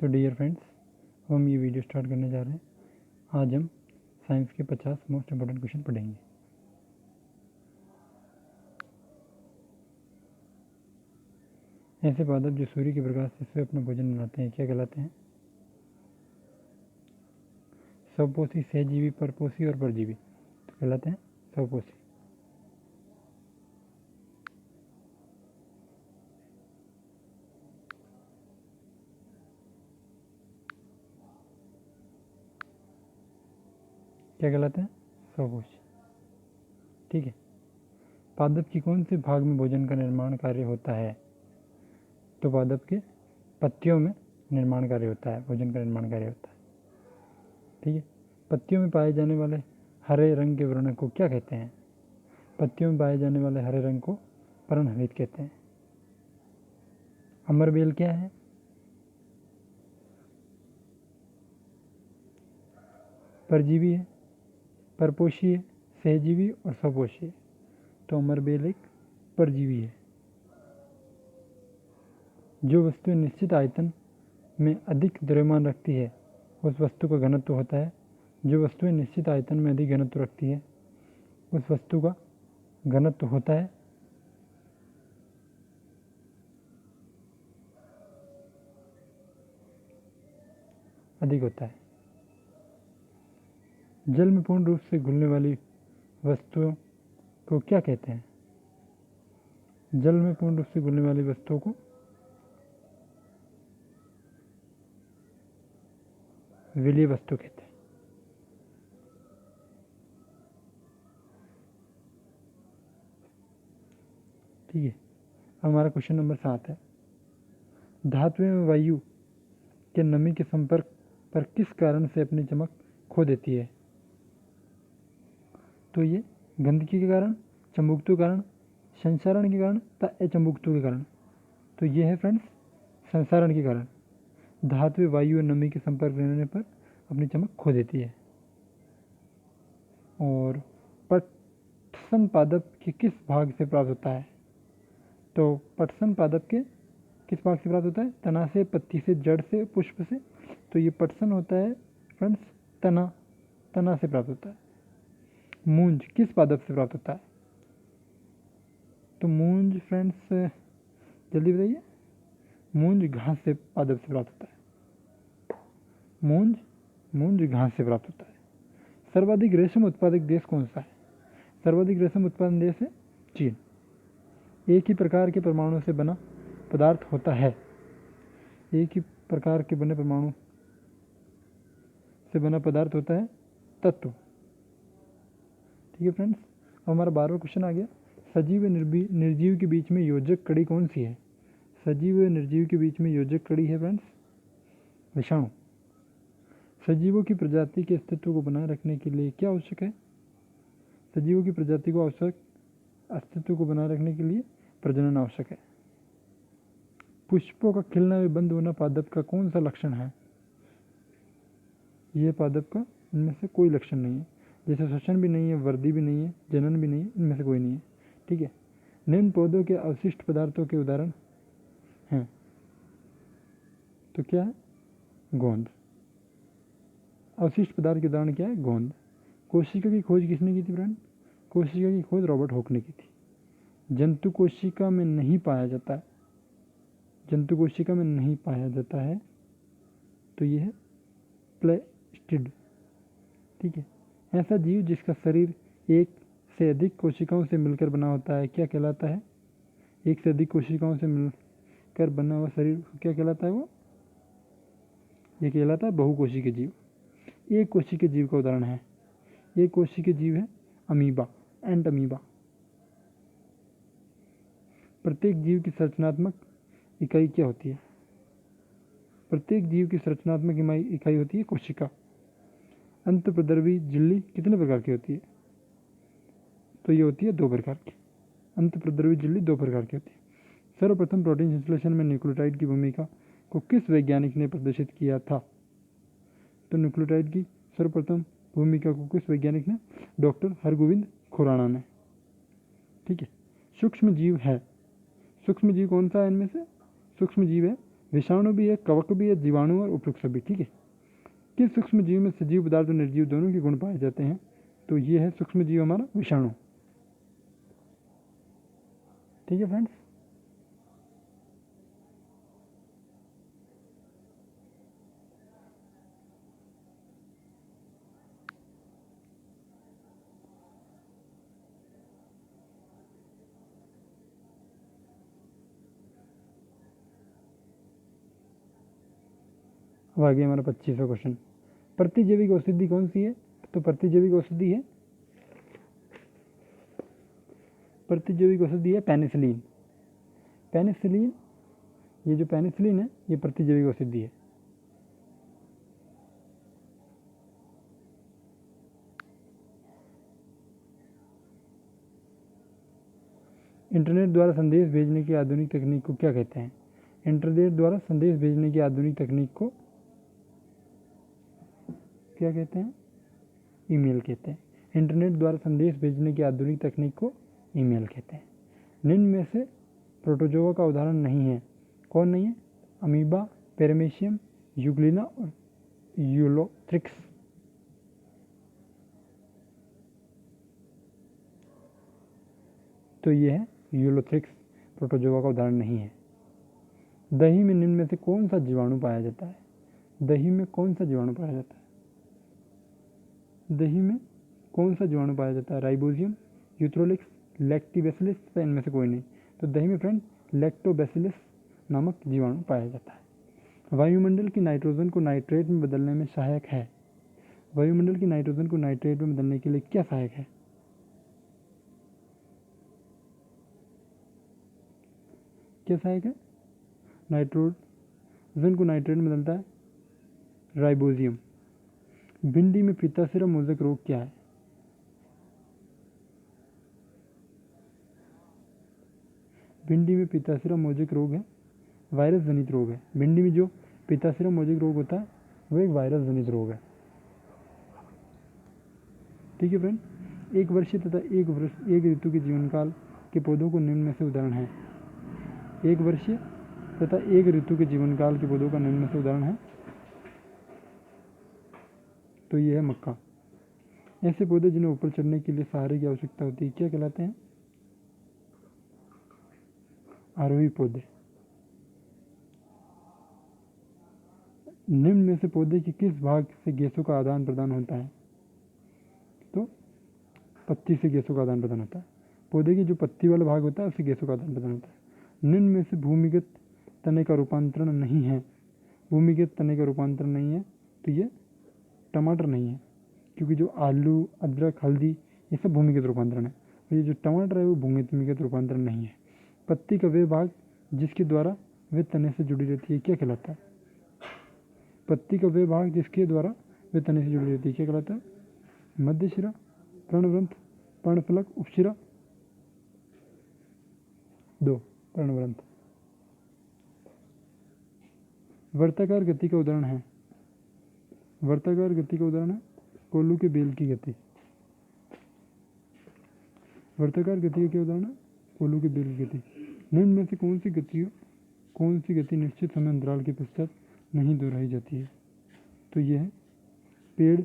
तो dear friends, हम ये वीडियो स्टार्ट करने जा रहे हैं। आज हम साइंस के 50 मोस्ट इम्पोर्टेंट क्वेश्चन पढ़ेंगे। ऐसे पादप जो सूर्य के प्रकाश से अपना भोजन बनाते हैं क्या कहलाते हैं? स्वपोषी, सहजीवी, परपोषी और परजीवी। तो कहलाते हैं स्वपोषी। क्या कहलाते हैं? स्वपोषी। ठीक है। पादप की कौन से भाग में भोजन का निर्माण कार्य होता है? तो पादप के पत्तियों में निर्माण कार्य होता है, भोजन का निर्माण कार्य होता है। ठीक है। पत्तियों में पाए जाने वाले हरे रंग के वर्णक को क्या कहते हैं? पत्तियों में पाए जाने वाले हरे रंग को पर्णहरित कहते हैं। अमरबेल क्या है? परजीवी है, परपोषी है, सहजीवी और स्वपोषी है। तो अमरबेल एक परजीवी है। जो वस्तु निश्चित आयतन में अधिक द्रव्यमान रखती है उस वस्तु का घनत्व होता है। जो वस्तुएं निश्चित आयतन में अधिक घनत्व रखती है उस वस्तु का घनत्व होता है अधिक होता है। जल में पूर्ण रूप से घुलने वाली वस्तुओं को क्या कहते हैं? जल में पूर्ण रूप से घुलने वाली वस्तुओं को विलीय वस्तु कहते हैं। ठीक है। हमारा क्वेश्चन नंबर 7 है, धातुएं में वायु के नमी के संपर्क पर किस कारण से अपनी चमक खो देती है? तो ये गंदगी के कारण, चंबुकत्व के कारण, संसारण के कारण या अचंबुकत्व के कारण। तो ये है फ्रेंड्स संसारण के कारण। धातु वायु और नमी के संपर्क रहने पर अपनी चमक खो देती है। और पटसन पादप के किस भाग से प्राप्त होता है? तो पटसन पादप के किस भाग से प्राप्त होता है? तना से, पत्ती से, जड़ से, पुष्प से। तो ये पटसन होता है फ्रेंड्स तना से प्राप्त होता है। मूंज किस पादप से प्राप्त होता है? तो मूंज फ्रेंड्स जल्दी बताइए। मूंज घास से पादप से प्राप्त होता है। मूंज घास से प्राप्त होता है। सर्वाधिक रेशम उत्पादक देश कौन सा है? सर्वाधिक रेशम उत्पादन देश है चीन। एक ही प्रकार के परमाणु से बना पदार्थ होता है। एक ही प्रकार के बने परमाणु से बना पदार्थ होता है तत्व। ठीक है फ्रेंड्स। अब हमारा 12वां क्वेश्चन आ गया, सजीव व निर्जीव के बीच में योजक कड़ी कौन सी है? सजीव व निर्जीव के बीच में योजक कड़ी है फ्रेंड्स विषाणु। सजीवों की प्रजाति के अस्तित्व को बनाए रखने के लिए क्या आवश्यक है? सजीवों की प्रजाति को अस्तित्व को बनाए रखने के लिए प्रजनन आवश्यक है। पुष्पों का खिलना व बंद होना पादप का कौन सा लक्षण है? यह पादप का इनमें से कोई लक्षण नहीं है। जैसे श्वसन भी नहीं है, वृद्धि भी नहीं है, जनन भी नहीं है, इनमें से कोई नहीं है। ठीक है। निम्न पौधों के अवशिष्ट पदार्थों के उदाहरण हैं। तो क्या है? गोंद। अवशिष्ट पदार्थ के उदाहरण क्या है? गोंद। कोशिका की खोज किसने की थी फ्रेंड? कोशिका की खोज रॉबर्ट हुक ने की थी। जंतु कोशिका में नहीं पाया जाता है। जंतु कोशिका में नहीं पाया जाता है तो यह है प्लेस्टिड। ठीक है। ऐसा जीव जिसका शरीर एक से अधिक कोशिकाओं से मिलकर बना होता है क्या कहलाता है? एक से अधिक कोशिकाओं से मिलकर बना हुआ शरीर क्या कहलाता है? वो ये कहलाता है बहुकोशिकीय जीव। एक कोशिकीय जीव का उदाहरण है, एक कोशिकीय जीव है अमीबा, एंट अमीबा। प्रत्येक जीव की संरचनात्मक इकाई क्या होती है? प्रत्येक जीव की संरचनात्मक इकाई होती है कोशिका। अंतःप्रद्रवी झिल्ली कितने प्रकार की होती है? तो ये होती है 2 प्रकार की। अंतःप्रद्रवी झिल्ली 2 प्रकार की होती है। सर्वप्रथम प्रोटीन संश्लेषण में न्यूक्लियोटाइड की भूमिका को किस वैज्ञानिक ने प्रदर्शित किया था? तो न्यूक्लियोटाइड की सर्वप्रथम भूमिका को किस वैज्ञानिक ने? डॉक्टर हरगोविंद खुराना ने। ठीक है। सूक्ष्म जीव है। सूक्ष्म जीव कौन सा है इनमें से? सूक्ष्म जीव है विषाणु भी है, कवक भी है, जीवाणु और उपयुक्त भी। ठीक है, किस सूक्ष्म जीव में सजीव पदार्थ और निर्जीव दोनों के गुण पाए जाते हैं? तो ये है सूक्ष्म जीव हमारा विषाणु। ठीक है फ्रेंड्स, अब आगे हमारा 25वां क्वेश्चन, प्रतिजैविक औषधि कौन सी है? तो प्रतिजैविक औषधि है पेनिसिलिन। पेनिसिलिन, ये जो पेनिसिलिन है ये प्रतिजैविक औषधि है। इंटरनेट द्वारा संदेश भेजने की आधुनिक तकनीक को क्या कहते हैं? इंटरनेट द्वारा संदेश भेजने की आधुनिक तकनीक को क्या कहते हैं? ईमेल कहते हैं। इंटरनेट द्वारा संदेश भेजने की आधुनिक तकनीक को ईमेल कहते हैं। निम्न में से प्रोटोजोआ का उदाहरण नहीं है। कौन नहीं है? अमीबा, पेरामीशियम, यूग्लिना और यूलोथ्रिक्स। तो ये है यूलोथ्रिक्स, प्रोटोजोआ का उदाहरण नहीं है। दही में निम्न में से कौन सा जीवाणु पाया जाता है? दही में कौन सा जीवाणु पाया जाता है? दही में कौन सा जीवाणु पाया जाता है? राइबोजियम, यूथ्रोलिक्स, लैक्टोबैसिलस, इनमें से कोई नहीं। तो दही में फ्रेंड लैक्टोबैसिलस नामक जीवाणु पाया जाता है। वायुमंडल की नाइट्रोजन को नाइट्रेट में बदलने में सहायक है। वायुमंडल की नाइट्रोजन को नाइट्रेट में बदलने के लिए क्या सहायक है? क्या सहायक है? नाइट्रोजन को नाइट्रेट में बदलता है राइबोजियम। भिंडी में पित्ताशिरा मोज़ेक रोग क्या है? भिंडी में पित्ताशिरा मोज़ेक रोग है, वायरस जनित रोग है। भिंडी में जो पित्ताशिरा मोज़ेक रोग होता है वो एक वायरस जनित रोग है। ठीक है फ्रेंड, एक वर्षीय तथा एक ऋतु के जीवनकाल के पौधों को निम्न में से उदाहरण है। एक वर्षीय तथा एक ऋतु के जीवनकाल के पौधों का निम्न में से उदाहरण है। तो ये है मक्का। ऐसे पौधे जिन्हें ऊपर चढ़ने के लिए सहारे की आवश्यकता होती है क्या कहलाते हैं? आरोही पौधे। निम्न में से पौधे के किस भाग से गैसों का आदान प्रदान होता है? तो पत्ती से गैसों का आदान प्रदान होता है। पौधे की जो पत्ती वाला भाग होता है उससे गैसों का आदान प्रदान होता है। निम्न में से भूमिगत तने का रूपांतरण नहीं है। भूमिगत तने का रूपांतरण नहीं है तो ये टमाटर नहीं है, क्योंकि जो आलू, अदरक, हल्दी ये सब भूमिगत रूपांतरण है। और ये जो टमाटर है वो भूमिगत रूपांतरण नहीं है। पत्ती का वे भाग जिसके द्वारा वे तने से जुड़ी रहती है क्या कहलाता है? पत्ती का वे भाग जिसके द्वारा वे तने से जुड़ी रहती है क्या कहलाता है? मध्यशिरा, पर्णवृंत, पर्णफलक, उपशिरा। 2 पर्णवृंत। वर्ताकार गति का उदाहरण है। वर्ताकार गति का उदाहरण है कोल्हू के बेल की गति। वर्ताकार गति का क्या उदाहरण है? कोल्हू के बेल की गति। निम्न में से कौन सी गति निश्चित समय अंतराल के पश्चात नहीं दोहराई जाती है? तो यह है पेड़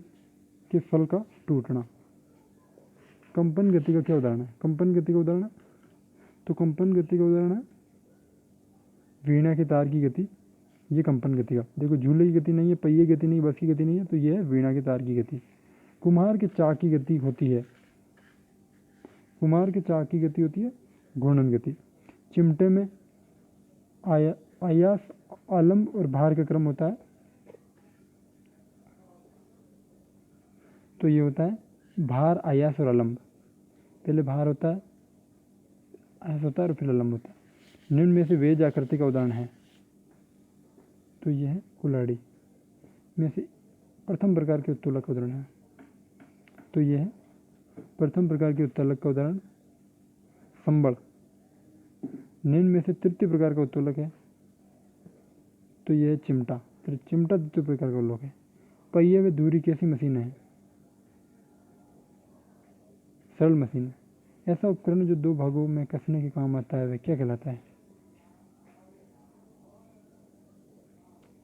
के फल का टूटना। कंपन गति का क्या उदाहरण है? कंपन गति का उदाहरण है तो कंपन गति का उदाहरण है वीणा के तार की गति। ये कंपन गति का, देखो झूले की गति नहीं है, पहिए गति नहीं, बस की गति नहीं है, तो ये है वीणा के तार की गति। कुम्हार के चाक की गति होती है। कुम्हार के चाक की गति होती है घूर्णन गति। चिमटे में आयास, आलम्ब और भार का क्रम होता है। तो ये होता है भार, आयास और आलम्ब। पहले भार होता है, आयास होता है और फिर आलम्ब होता है। निम्न में से वेज आकृति का उदाहरण है। तो यह है कुल्हाड़ी में से प्रथम प्रकार के उत्तोलक का उदाहरण है। तो यह है प्रथम प्रकार के उत्तोलक का उदाहरण संबल। निम्न में से तृतीय प्रकार का उत्तोलक है। तो यह है चिमटा। फिर चिमटा तृतीय प्रकार का उत्तोलक है। पहिए व दूरी कैसी मशीन है? सरल मशीन है। ऐसा उपकरण जो 2 भागों में कसने के काम आता है वह क्या कहलाता है?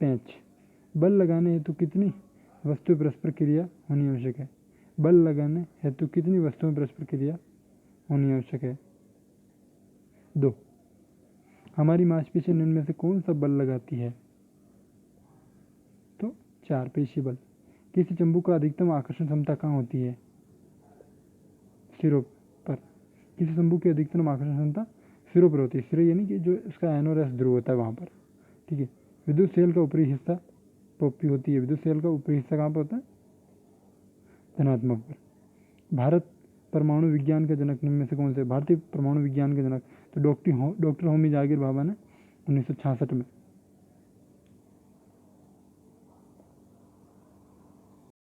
पेंच। बल लगाने हेतु कितनी वस्तु परस्पर क्रिया होनी आवश्यक है? बल लगाने हेतु कितनी वस्तुओं में परस्पर क्रिया होनी आवश्यक है? 2। हमारी मांसपेशियां निम्न में से कौन सा बल लगाती है? तो 4 पेशी बल। किसी चुंबक का अधिकतम आकर्षण क्षमता कहाँ होती है? सिरों पर। किसी चुंबक की अधिकतम आकर्षण क्षमता सिरों पर होती है। सिरे यानी कि जो इसका एन और एस ध्रुव होता है वहाँ पर, ठीक है। विद्युत सेल का ऊपरी हिस्सा पॉपी होती है। विद्युत सेल का ऊपरी हिस्सा कहाँ पर होता है? धनात्मक पर। भारत परमाणु विज्ञान का जनक निम्न में से कौन से? भारतीय परमाणु विज्ञान के जनक तो डॉक्टर होमी जागिर बाबा ने 1966 में